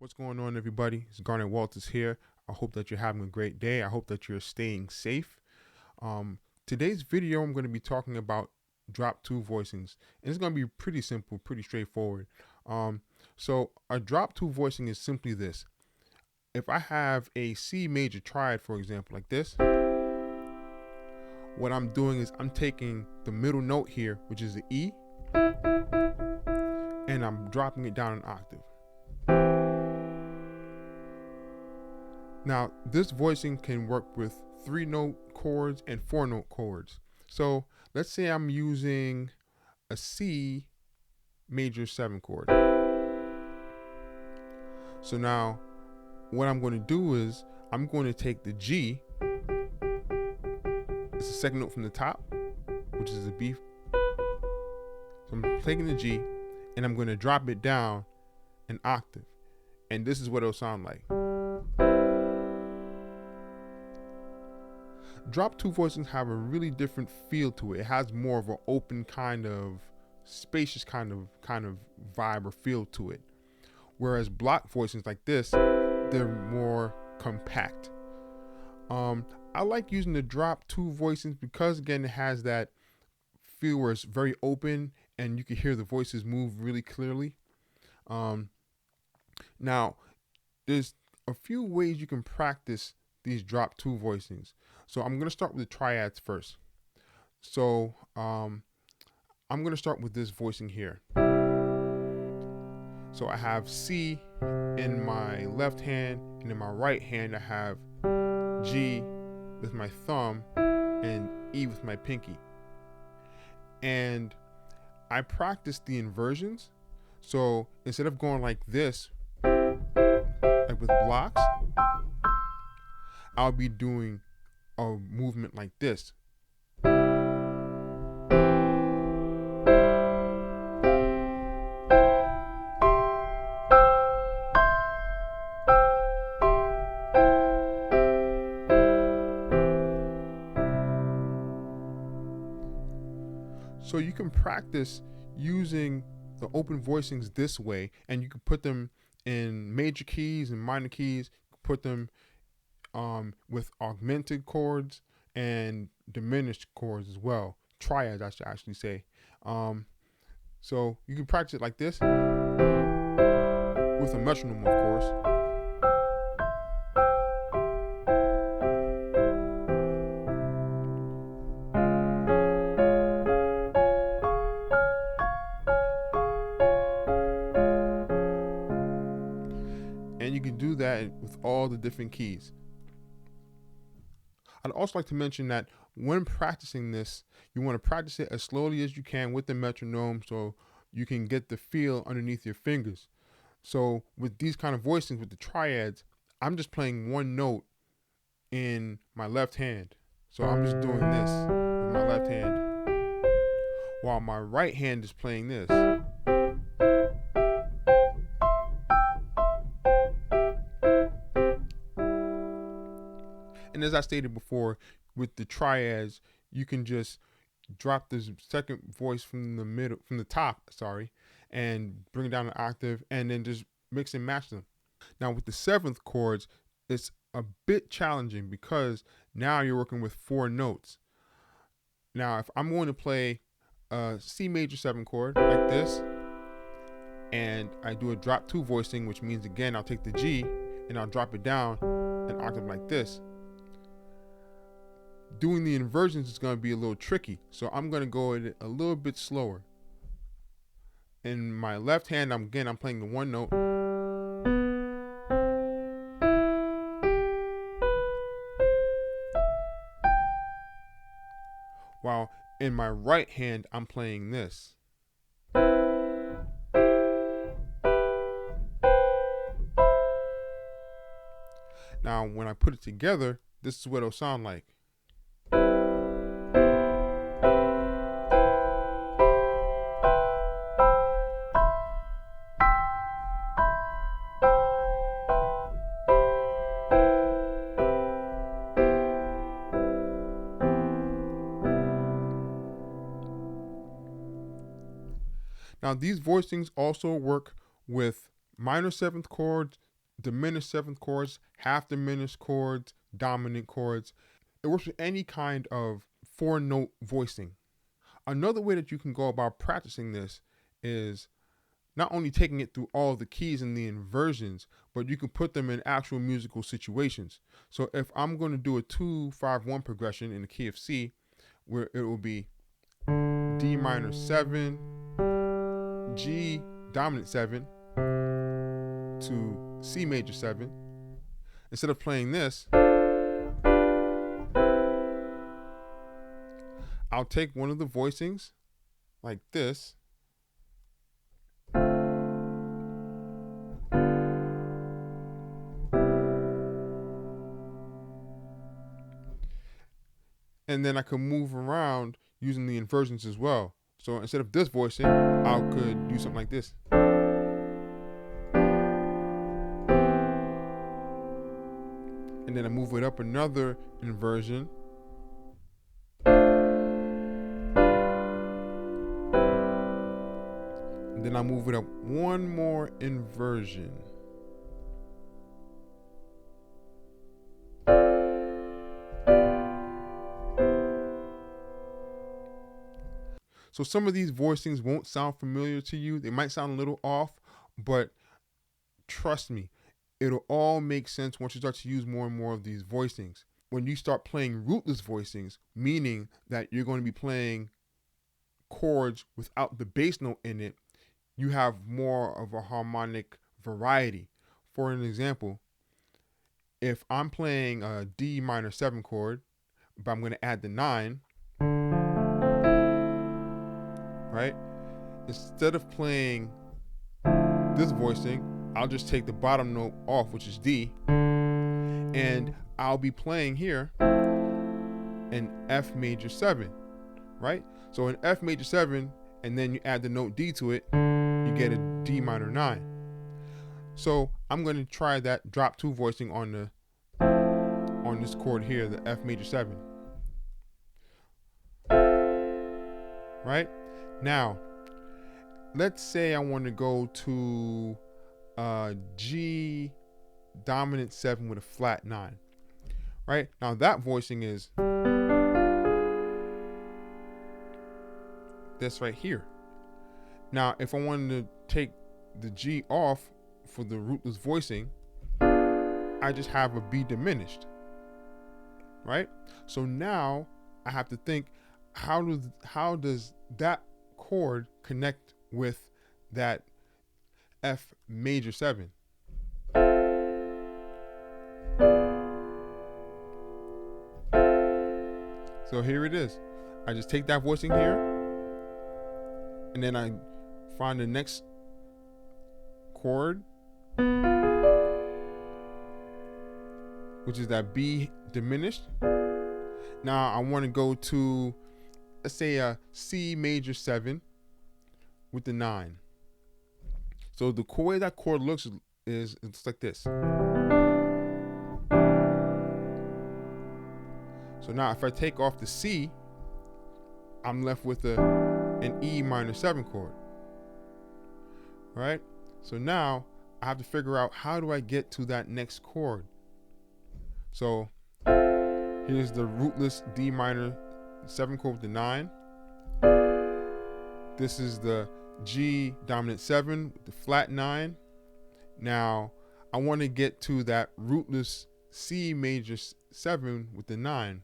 What's going on, everybody? It's Garnet Walters here. I hope that you're having a great day. I hope that you're staying safe. Today's video, I'm going to be talking about drop two voicings, and it's going to be pretty simple, pretty straightforward. So a drop two voicing is simply this. If I have a C major triad, for example, like this, what I'm doing is I'm taking the middle note here, which is the E, and I'm dropping it down an octave. Now, this voicing can work with 3-note chords and 4-note chords. So let's say I'm using a C major 7 chord. So now what I'm going to do is I'm going to take the G, it's the second note from the top, which is the B. So I'm taking the G and I'm going to drop it down an octave. And this is what it'll sound like. Drop two voicings have a really different feel to it. It has more of an open kind of spacious kind of vibe or feel to it. Whereas block voicings like this, they're more compact. I like using the drop two voicings because again it has that feel where it's very open and you can hear the voices move really clearly. Now there's a few ways you can practice these drop two voicings. So I'm going to start with the triads first. So I'm going to start with this voicing here. So I have C in my left hand, and in my right hand I have G with my thumb and E with my pinky. And I practice the inversions. So instead of going like this, like with blocks, I'll be doing a movement like this. So you can practice using the open voicings this way, and you can put them in major keys and minor keys, put them with augmented chords and diminished chords as well. Triads, I should actually say. So you can practice it like this with a metronome, of course. And you can do that with all the different keys. I'd also like to mention that when practicing this, you want to practice it as slowly as you can with the metronome so you can get the feel underneath your fingers. So with these kind of voicings, with the triads, I'm just playing one note in my left hand. So I'm just doing this with my left hand, while my right hand is playing this. And as I stated before, with the triads, you can just drop this second voice from the top, and bring it down an octave, and then just mix and match them. Now with the seventh chords, it's a bit challenging because now you're working with 4 notes. Now if I'm going to play a C major 7 chord like this, and I do a drop two voicing, which means again I'll take the G and I'll drop it down an octave like this. Doing the inversions is going to be a little tricky, so I'm going to go at it a little bit slower. In my left hand, I'm playing the one note, while in my right hand I'm playing this. Now when I put it together, this is what it'll sound like. Now these voicings also work with minor 7th chords, diminished seventh chords, half diminished chords, dominant chords. It works with any kind of 4-note voicing. Another way that you can go about practicing this is not only taking it through all the keys and the inversions, but you can put them in actual musical situations. So if I'm going to do a 2-5-1 progression in the key of C, where it will be D minor 7, G dominant 7 to C major 7, instead of playing this, I'll take one of the voicings like this, and then I can move around using the inversions as well. So instead of this voicing, I could do something like this. And then I move it up another inversion. And then I move it up one more inversion. So some of these voicings won't sound familiar to you. They might sound a little off, but trust me, it'll all make sense once you start to use more and more of these voicings. When you start playing rootless voicings, meaning that you're going to be playing chords without the bass note in it, you have more of a harmonic variety. For an example, if I'm playing a D minor 7 chord, but I'm going to add the 9, right? Instead of playing this voicing, I'll just take the bottom note off, which is D, and I'll be playing here an F major 7, right? So an F major 7, and then you add the note D to it, you get a D minor 9. So I'm going to try that drop 2 voicing on this chord here, the F major 7. Right? Now, let's say I want to go to G dominant 7 with a flat 9. Right? Now that voicing is this right here. Now, if I wanted to take the G off for the rootless voicing, I just have a B diminished, right? So now I have to think, how does that chord connect with that F major 7? So here it is. I just take that voicing here, and then I find the next chord, which is that B diminished. Now I want to go to, let's say, a C major 7 with the 9. So the way that chord looks is it's like this. So now if I take off the C, I'm left with an E minor 7 chord. Right? So now I have to figure out, how do I get to that next chord? So here's the rootless D minor 7 chord with the 9. This is the G dominant 7 with the flat 9. Now I want to get to that rootless C major 7 with the 9.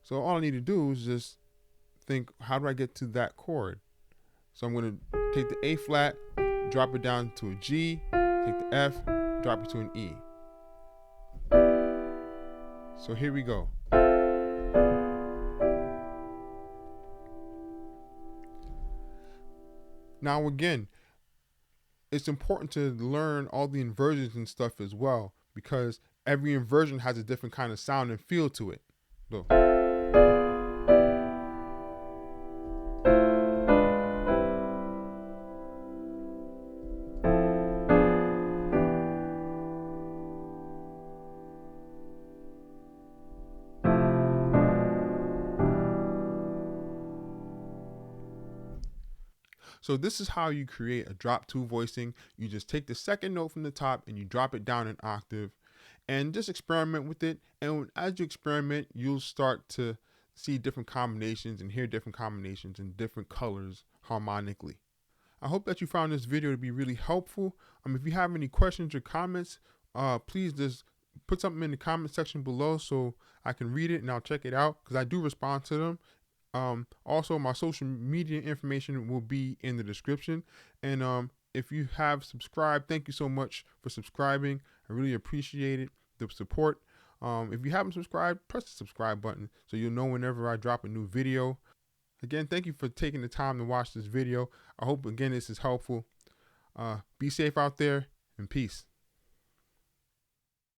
So all I need to do is just think, how do I get to that chord? So I'm going to take the A flat, drop it down to a G, take the F, drop it to an E. So here we go. Now again, it's important to learn all the inversions and stuff as well, because every inversion has a different kind of sound and feel to it. So, So this is how you create a drop 2 voicing. You just take the second note from the top and you drop it down an octave, and just experiment with it. And as you experiment, you'll start to see different combinations and hear different combinations and different colors harmonically. I hope that you found this video to be really helpful. If you have any questions or comments, please just put something in the comment section below so I can read it and I'll check it out, because I do respond to them. Also, my social media information will be in the description. And if you have subscribed, thank you so much for subscribing. I really appreciate it, the support. If you haven't subscribed, press the subscribe button so you'll know whenever I drop a new video. Again, thank you for taking the time to watch this video. I hope, again, this is helpful. Be safe out there, and peace.